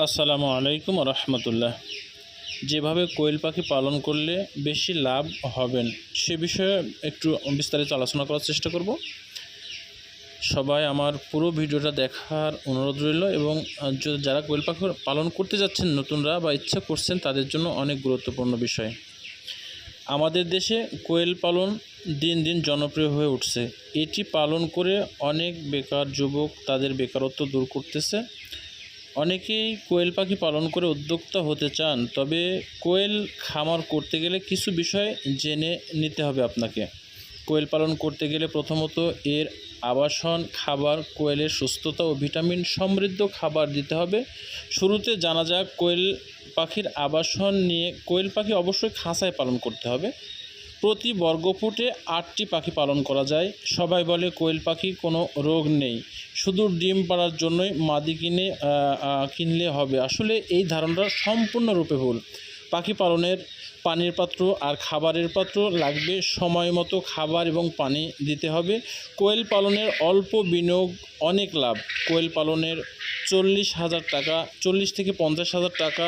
আসসালামু আলাইকুম রহমতুল্লাহ। যেভাবে কোয়েল পাখি পালন করলে বেশি লাভ হবেন সে বিষয়ে একটু বিস্তারিত আলোচনা করার চেষ্টা করব। সবাই আমার পুরো ভিডিওটা দেখার অনুরোধ রইল এবং যারা কোয়েল পাখি পালন করতে যাচ্ছেন নতুনরা বা ইচ্ছা করছেন তাদের জন্য অনেক গুরুত্বপূর্ণ বিষয়। আমাদের দেশে কোয়েল পালন দিন দিন জনপ্রিয় হয়ে উঠছে। এটি পালন করে অনেক বেকার যুবক তাদের বেকারত্ব দূর করতেছে। অনেকেই কোয়েল পাখি পালন করে উদ্যোক্তা হতে চান, তবে কোয়েল খামার করতে গেলে কিছু বিষয় জেনে নিতে হবে আপনাকে। কোয়েল পালন করতে গেলে প্রথমত এর আবাসন, খাবার, কোয়েলের সুস্থতা ও ভিটামিন সমৃদ্ধ খাবার দিতে হবে। শুরুতে জানা যাক কোয়েল পাখির আবাসন নিয়ে। কোয়েল পাখি অবশ্যই খাঁচায় পালন করতে হবে। প্রতি বর্গফুটে 8টি পাখি পালন করা যায়। সবাই বলে কোয়েল পাখি কোনো রোগ নেই, শুধু ডিম পাড়ার জন্যই মাদি কিনলে হবে। আসলে এই ধারণাটা সম্পূর্ণরূপে ভুল। পাখি পালনের পানির পাত্র আর খাবারের পাত্র লাগবে, সময় মতো খাবার এবং পানি দিতে হবে। কোয়েল পালনের অল্প বিনিয়োগ অনেক লাভ। কোয়েল পালনের 40,000 টাকা, 40 থেকে 50,000 টাকা